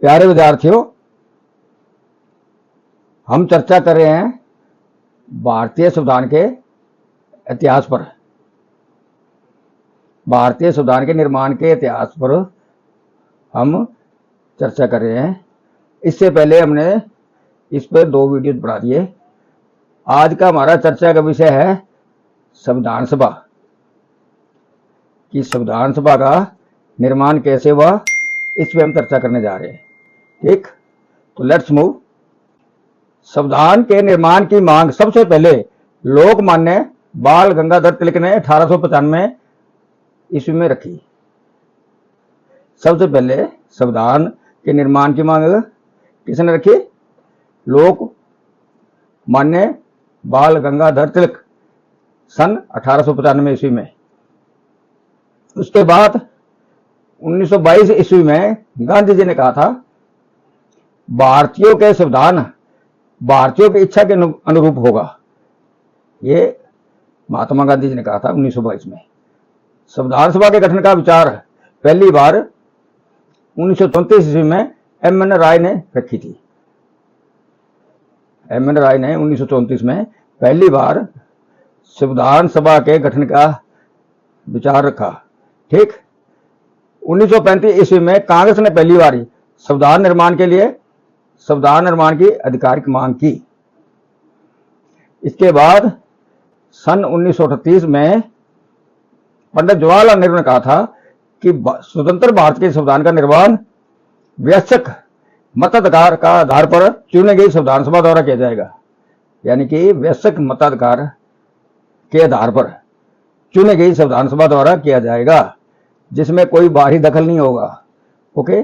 प्यारे विद्यार्थियों, हम चर्चा कर रहे हैं भारतीय संविधान के इतिहास पर। भारतीय संविधान के निर्माण के इतिहास पर हम चर्चा कर रहे हैं। इससे पहले हमने इस पर 2 वीडियो बना दिए। आज का हमारा चर्चा का विषय है संविधान सभा, कि संविधान सभा का निर्माण कैसे हुआ, इस पर हम चर्चा करने जा रहे हैं। ठीक, तो लेट्स मूव। संविधान के निर्माण की मांग सबसे पहले लोकमान्य बाल गंगाधर तिलक ने 1895 ईस्वी में रखी। सबसे पहले संविधान के निर्माण की मांग किसने रखी? लोकमान्य बाल गंगाधर तिलक, सन 1895 ईस्वी में। उसके बाद 1922 ईस्वी में गांधी जी ने कहा था भारतीयों के संविधान भारतीयों की इच्छा के अनुरूप होगा। ये महात्मा गांधी जी ने कहा था 1922 में। संविधान सभा के गठन का विचार पहली बार 1934 ईस्वी में एम.एन. राय ने रखी थी। एम.एन. राय ने 1934 में पहली बार संविधान सभा के गठन का विचार रखा। ठीक, 1935 ईस्वी में कांग्रेस ने पहली बार संविधान निर्माण के लिए संविधान निर्माण की आधिकारिक मांग की। इसके बाद सन 1938 में पंडित जवाहरलाल नेहरू ने कहा था कि स्वतंत्र भारत के संविधान का निर्माण वयस्क मताधिकार का आधार पर चुनी गई संविधान सभा द्वारा किया जाएगा। यानी कि वयस्क मताधिकार के आधार पर चुनी गई संविधान सभा द्वारा किया जाएगा, जिसमें कोई बाहरी दखल नहीं होगा। ओके।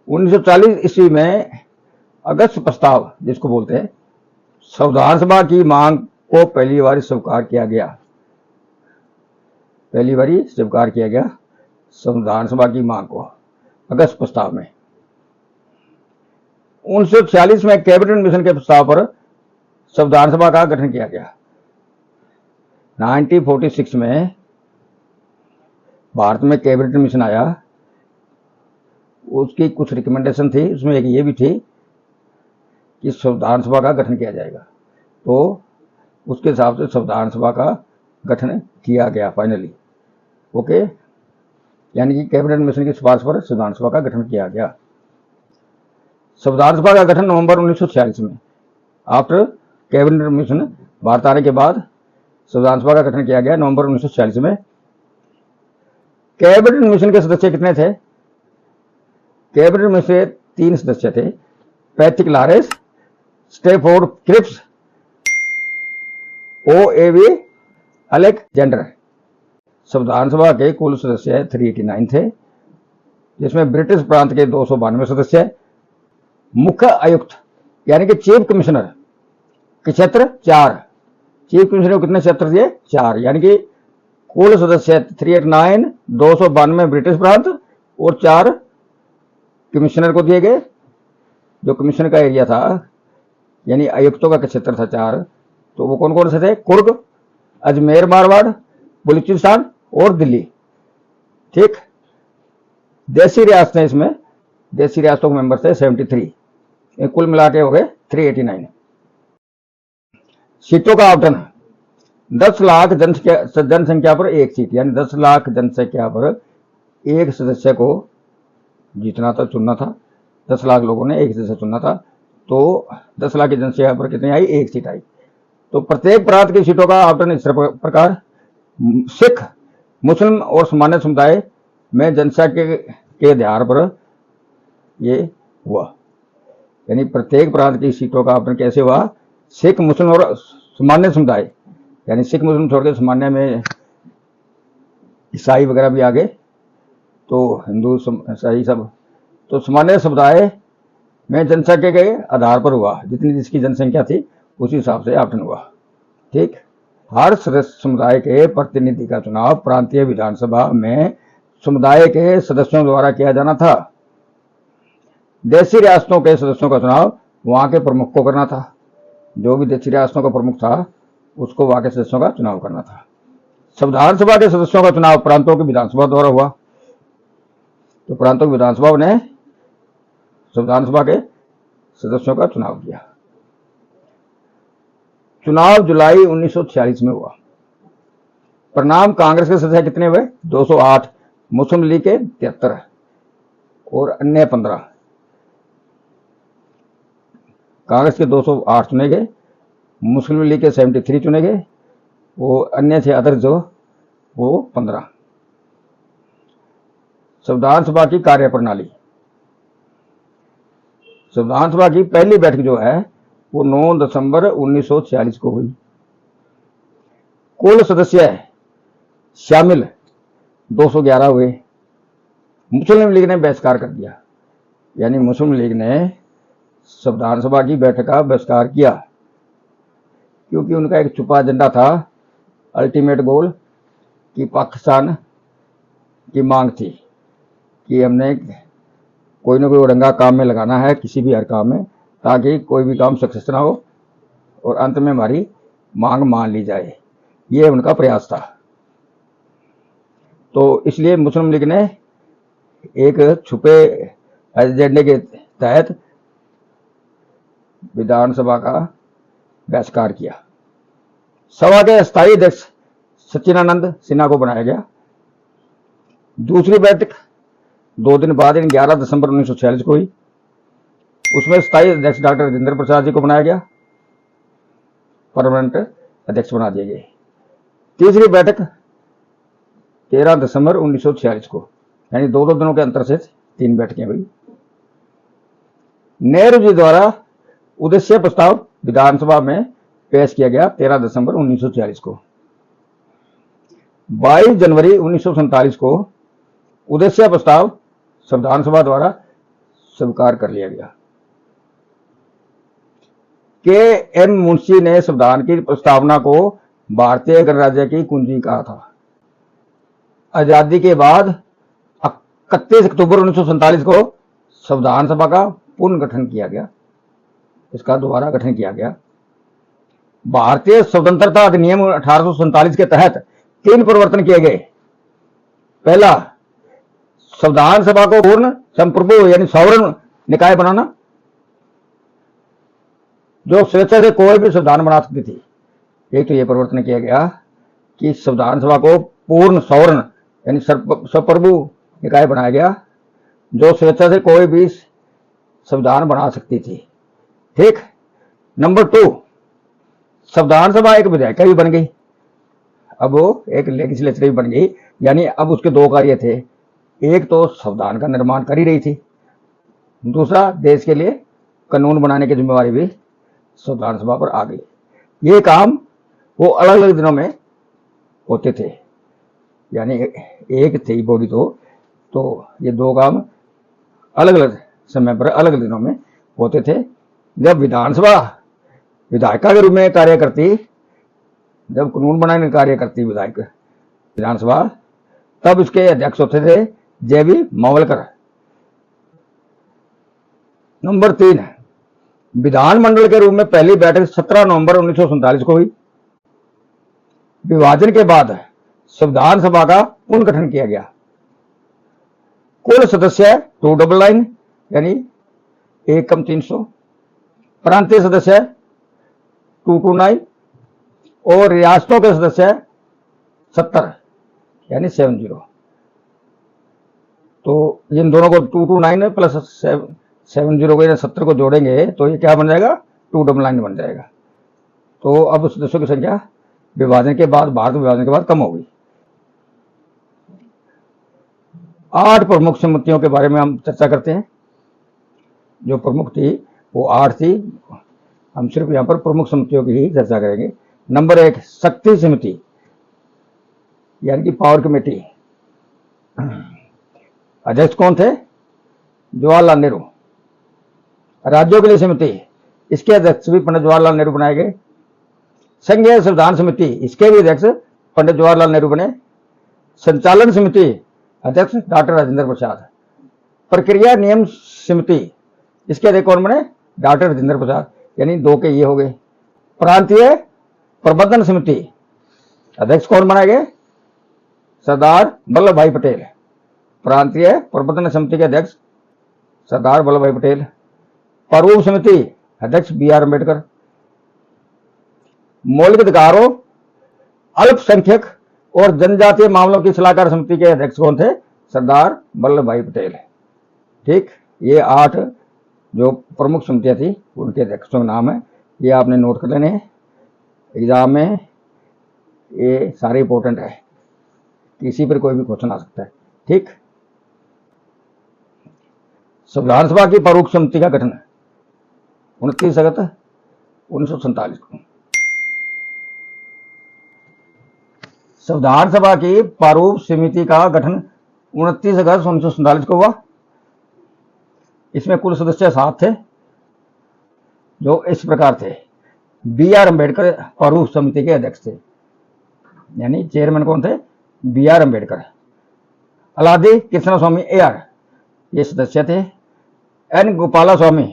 1940 ईस्वी में अगस्त प्रस्ताव, जिसको बोलते हैं, संविधान सभा की मांग को पहली बार स्वीकार किया गया। पहली बार स्वीकार किया गया संविधान सभा की मांग को अगस्त प्रस्ताव में। 1946 में कैबिनेट मिशन के प्रस्ताव पर संविधान सभा का गठन किया गया। 1946 में भारत में कैबिनेट मिशन आया। उसकी कुछ रिकमेंडेशन थी, उसमें एक ये भी थी कि संविधान सभा का गठन किया जाएगा। तो उसके हिसाब से संविधान सभा का गठन किया गया फाइनली। ओके, यानी कि कैबिनेट मिशन की सिफारिश पर संविधान सभा का गठन किया गया। संविधान सभा का गठन नवंबर 1946 में, आफ्टर कैबिनेट मिशन भारत आने के बाद संविधान सभा का गठन किया गया नवंबर 1946 में। कैबिनेट मिशन के सदस्य कितने थे? कैबिनेट में से 3 सदस्य थे, Patrick Lawrence, Stafford Cripps, O.A.V. Alexander. संविधान सभा के कुल सदस्य 389 थे, जिसमें ब्रिटिश प्रांत के 292 सदस्य, मुख्य आयुक्त यानी कि चीफ कमिश्नर के क्षेत्र 4। चीफ कमिश्नर को कितने क्षेत्र दिए? 4। यानी कि कुल सदस्य 389, 292 ब्रिटिश प्रांत और 4 कमिश्नर को दिए गए। जो कमिश्नर का एरिया था, यानी आयुक्तों का क्षेत्र था 4, तो वो कौन कौन से थे? कुर्ग, अजमेर, मारवाड़, बलूचिस्तान और दिल्ली। ठीक, देशी रियासतें, इसमें देशी रियासतों के मेंबर थे 73। कुल मिला के हो गए 389। सीटों का आवंटन 10 लाख जनसंख्या पर 1 सीट, यानी 10 लाख जनसंख्या पर एक सदस्य को जीतना था, चुनना था। 10 लाख लोगों ने एक सदस्य चुनना था, तो 10 लाख की जनसंख्या पर कितनी आई? 1 सीट आई। तो प्रत्येक प्रांत की सीटों का आवंटन इस प्रकार सिख, मुस्लिम और सामान्य समुदाय में जनसंख्या के आधार पर ये हुआ। यानी प्रत्येक प्रांत की सीटों का आवंटन कैसे हुआ? सिख, मुस्लिम और सामान्य समुदाय, यानी सिख मुस्लिम छोड़ के सामान्य में ईसाई वगैरह भी आ गए, तो हिंदू ईसाई सब, तो सामान्य समुदाय में जनसंख्या के आधार पर हुआ। जितनी जिसकी जनसंख्या थी उसी हिसाब से आवंटन हुआ। ठीक, हर समुदाय के प्रतिनिधि का चुनाव प्रांतीय विधानसभा में समुदाय के सदस्यों द्वारा किया जाना था। देशी रियासतों के सदस्यों का चुनाव वहां के प्रमुख को करना था। जो भी देशी रियासतों का प्रमुख था उसको वहां के सदस्यों का चुनाव करना था। संविधान सभा के सदस्यों का चुनाव प्रांतों की विधानसभा द्वारा हुआ। तो प्रांतों की विधानसभा ने संविधान सभा के सदस्यों का चुनाव किया। चुनाव जुलाई 1946 में हुआ। परिणाम कांग्रेस के सदस्य कितने हुए? 208, मुस्लिम लीग के 73 और अन्य 15। कांग्रेस के 208 चुने गए, मुस्लिम लीग के 73 चुने गए, वो अन्य थे अदर जो वो 15। संविधान सभा की कार्यप्रणाली। संविधान सभा की पहली बैठक जो है वो 9 दिसंबर 1946 को हुई। कुल सदस्य शामिल 211 हुए। मुस्लिम लीग ने बहिष्कार कर दिया, यानी मुस्लिम लीग ने संविधान सभा की बैठक का बहिष्कार किया, क्योंकि उनका एक छुपा एजेंडा था, अल्टीमेट गोल कि पाकिस्तान की मांग थी कि हमने कोई ना कोई उड़ंगा काम में लगाना है, किसी भी हर काम में, ताकि कोई भी काम सक्सेस ना हो और अंत में हमारी मांग मान ली जाए। ये उनका प्रयास था। तो इसलिए मुस्लिम लीग ने एक छुपे एजेंडे के तहत विधानसभा का बहिष्कार किया। सभा के स्थायी अध्यक्ष सच्चिदानंद सिन्हा को बनाया गया। दूसरी बैठक 2 दिन बाद 11 दिसंबर 1946 को हुई। उसमें स्थायी अध्यक्ष डॉक्टर राजेंद्र प्रसाद जी को बनाया गया, परमानेंट अध्यक्ष बना दिए गए। तीसरी बैठक 13 दिसंबर 1946 को, यानी 2 दिनों के अंतर से 3 बैठकें हुई। नेहरू जी द्वारा उद्देश्य प्रस्ताव विधानसभा में पेश किया गया 13 दिसंबर 1946 को। 22 जनवरी 1947 को उद्देश्य प्रस्ताव संविधान सभा द्वारा स्वीकार कर लिया गया। के एम मुंशी ने संविधान की प्रस्तावना को भारतीय गणराज्य की कुंजी कहा था। आजादी के बाद 31 अक्टूबर 1947 को संविधान सभा का पुनर्गठन किया गया, इसका दोबारा गठन किया गया। भारतीय स्वतंत्रता अधिनियम 1847 के तहत 3 परिवर्तन किए गए। पहला, संविधान सभा को पूर्ण संप्रभु यानी सॉवरेन निकाय बनाना, जो स्वेच्छा से कोई भी संविधान बना सकती थी। एक तो यह परिवर्तन किया गया कि संविधान सभा को पूर्ण सॉवरेन यानी स्वप्रभु निकाय बनाया गया, जो स्वेच्छा से कोई भी संविधान बना सकती थी। ठीक। नंबर 2, संविधान सभा एक विधायिका भी बन गई। अब वो एक लेजिस्लेचर भी बन गई, यानी अब उसके 2 कार्य थे। एक तो संविधान का निर्माण कर ही रही थी, दूसरा देश के लिए कानून बनाने की जिम्मेवारी भी संविधान सभा पर आ गई। ये काम वो अलग अलग दिनों में होते थे, यानी एक थी बॉडी तो ये 2 काम अलग अलग समय पर अलग अलग दिनों में होते थे। जब विधानसभा विधायिका के रूप में कार्य करती, जब कानून बनाने का कार्य करती विधायक विधानसभा, तब इसके अध्यक्ष होते थे जे.बी. मावलकर। नंबर 3, विधानमंडल के रूप में पहली बैठक 17 नवंबर 1947 को हुई। विभाजन के बाद संविधान सभा का पुनर्गठन किया गया। कुल सदस्य 299 यानी 1 = 300, प्रांतीय सदस्य 229 और रियासतों के सदस्य 70 यानी 70। तो इन दोनों को 229 प्लस 70 को 70 को जोड़ेंगे तो ये क्या बन जाएगा? 299 बन जाएगा। तो अब सदस्यों की संख्या विभाजन के बाद, भारत विभाजन के बाद कम हो गई। 8 प्रमुख समितियों के बारे में हम चर्चा करते हैं। जो प्रमुख थी वो 8 थी। हम सिर्फ यहां पर प्रमुख समितियों की ही चर्चा करेंगे। नंबर 1, शक्ति समिति यानी कि पावर कमेटी। अध्यक्ष कौन थे? जवाहरलाल नेहरू। राज्यों के लिए समिति, इसके अध्यक्ष भी पंडित जवाहरलाल नेहरू बनाए गए। संघीय संविधान समिति, इसके भी अध्यक्ष पंडित जवाहरलाल नेहरू बने। संचालन समिति, अध्यक्ष डॉक्टर राजेंद्र प्रसाद। प्रक्रिया नियम समिति, इसके अध्यक्ष कौन बने? डॉक्टर राजेंद्र प्रसाद, यानी 2 के ये हो गए। प्रांतीय प्रबंधन समिति, अध्यक्ष कौन बनाए गए? सरदार वल्लभ भाई पटेल। प्रांतीय प्रबंधन समिति के अध्यक्ष सरदार वल्लभ भाई पटेल। प्रारूप समिति अध्यक्ष बी आर अम्बेडकर। मौलिक अधिकारों, अल्पसंख्यक और जनजातीय मामलों की सलाहकार समिति के अध्यक्ष कौन थे? सरदार वल्लभ भाई पटेल। ठीक, ये 8 जो प्रमुख समितियां थी उनके अध्यक्षों के नाम है, ये आपने नोट कर लेने हैं एग्जाम में, ये सारे इंपॉर्टेंट है, किसी पर कोई भी क्वेश्चन आ सकता है। ठीक, संविधान सभा की प्रारूप समिति का गठन 29 अगस्त 1947 को। संविधान सभा की प्रारूप समिति का गठन 29 अगस्त 1947 को हुआ। इसमें कुल सदस्य 7 थे, जो इस प्रकार थे। बी आर अम्बेडकर प्रारूप समिति के अध्यक्ष थे, यानी चेयरमैन कौन थे? B R Ambedkar. Alladi Krishnaswami AR ये सदस्य थे। N Gopalaswami,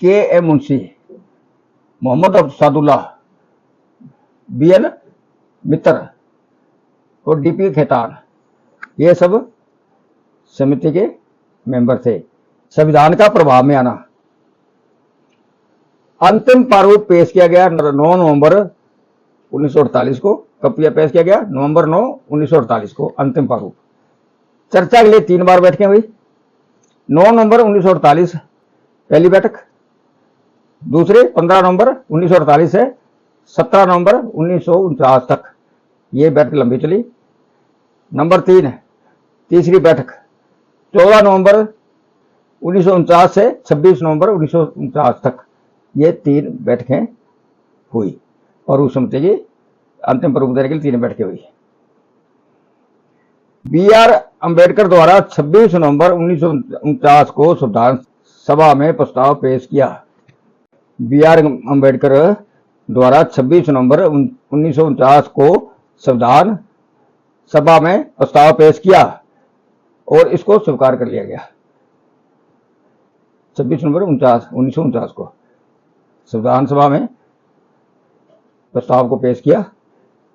KM Munshi, Mohammad Abdullah, BN Mitra और DP खेतान, ये सब समिति के मेंबर थे। संविधान का प्रभाव में आना। अंतिम प्रारूप पेश किया गया 9 नवंबर 1948 को। कब पेश किया गया? नवंबर 9 1948 को अंतिम प्रारूप। चर्चा के लिए 3 बार बैठकें हुई। 9 नवंबर 1948 पहली बैठक, दूसरी 15 नवंबर 1948 से 17 नवंबर 1949 तक ये बैठक लंबी चली। नंबर 3 तीसरी बैठक 14 नवंबर 1949 से 26 नवंबर 1949 तक ये 3 बैठकें हुई। प्रारूप समिति की अंतिम प्रारूप देने के लिए 3 बैठकें हुई। बी आर अम्बेडकर द्वारा 26 नवंबर 1949 को संविधान सभा में प्रस्ताव पेश किया। बी आर अम्बेडकर द्वारा 26 नवंबर 1949 को संविधान सभा में प्रस्ताव पेश किया और इसको स्वीकार कर लिया गया। 26 नवंबर 1949 को संविधान सभा में प्रस्ताव को पेश किया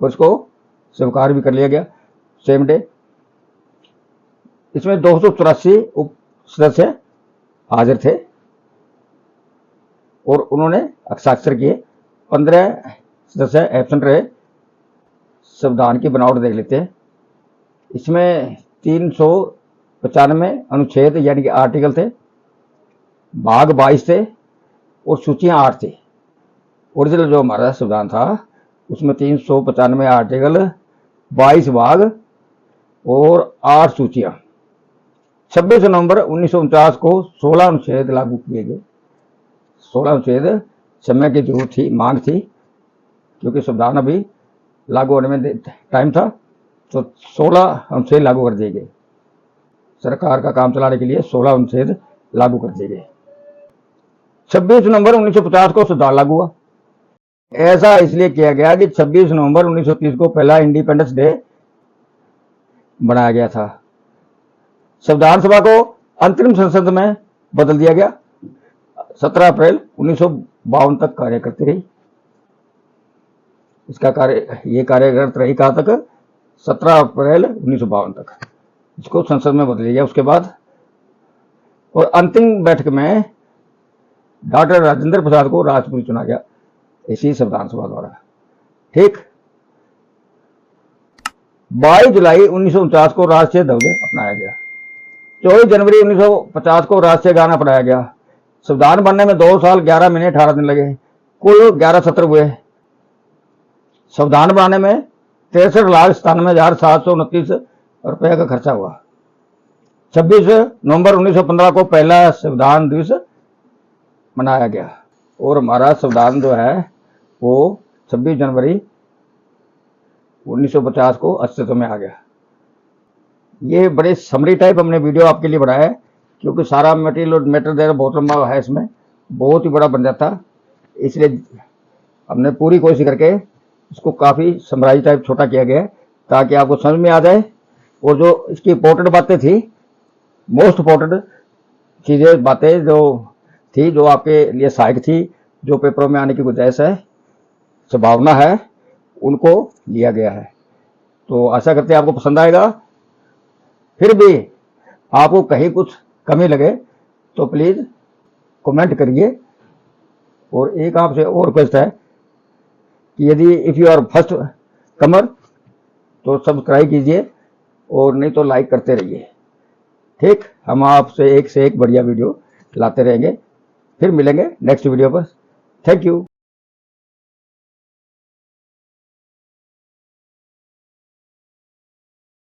और इसको स्वीकार भी कर लिया गया सेम डे। इसमें 284 उप सदस्य हाजिर थे और उन्होंने हस्ताक्षर किए। 15 सदस्य एब्सेंट रहे। संविधान की बनावट देख लेते हैं। इसमें 395 अनुच्छेद यानी कि आर्टिकल थे, भाग 22 थे और सूचियां 8 थी। ओरिजिनल जो हमारा संविधान था उसमें 395 आर्टिकल, 22 भाग और 8 सूचियां। 26 नवंबर 1949 को 16 अनुच्छेद लागू किए गए। 16 अनुच्छेद समय की जरूरत थी, मांग थी, क्योंकि संविधान अभी लागू होने में टाइम था, तो 16 अनुच्छेद लागू कर दिए गए। सरकार का काम चलाने के लिए 16 अनुच्छेद लागू कर दिए गए। 26 नवंबर 1950 को संविधान लागू हुआ। ऐसा इसलिए किया गया कि 26 नवंबर 1930 को पहला इंडिपेंडेंस डे बनाया गया था। संविधान सभा को अंतरिम संसद में बदल दिया गया। 17 अप्रैल 1952 तक कार्य करती रही। इसका ये कार्यरत रही कहां तक? 17 अप्रैल 1952 तक। इसको संसद में बदल दिया गया उसके बाद। और अंतिम बैठक में डॉक्टर राजेंद्र प्रसाद को राष्ट्रपति चुना गया इसी संविधान सभा द्वारा। ठीक, 22 जुलाई 1949 को राष्ट्रीय ध्वज अपनाया गया। 24 जनवरी 1950 को राष्ट्रीय गान अपनाया गया। संविधान बनने में 2 साल 11 महीने 18 दिन लगे। कुल 11 सत्र हुए। संविधान बनाने में 63,97,729 रुपये का खर्चा हुआ। 26 नवंबर 1915 को पहला संविधान दिवस मनाया गया और हमारा संविधान जो है वो 26 जनवरी 1950 को अस्तित्व में आ गया। ये बड़े समरी टाइप हमने वीडियो आपके लिए बनाया है, क्योंकि सारा मटेरियल और मैटर देना बहुत लंबा है, इसमें बहुत ही बड़ा बन जाता, इसलिए हमने पूरी कोशिश करके इसको काफ़ी समराइज टाइप छोटा किया गया है ताकि आपको समझ में आ जाए। और जो इसकी इंपॉर्टेंट बातें थी, मोस्ट इंपॉर्टेंट चीज़ें, बातें जो थी, जो आपके लिए सहायक थी, जो पेपरों में आने की गुंजाइश है, संभावना है, उनको लिया गया है। तो आशा करते हैं आपको पसंद आएगा। फिर भी आपको कहीं कुछ कमी लगे तो प्लीज़ कमेंट करिए। और एक आपसे और रिक्वेस्ट है कि यदि इफ़ यू आर फर्स्ट कमर तो सब्सक्राइब कीजिए और नहीं तो लाइक करते रहिए। ठीक, हम आपसे एक से एक बढ़िया वीडियो लाते रहेंगे। फिर मिलेंगे नेक्स्ट वीडियो पर। Thank you.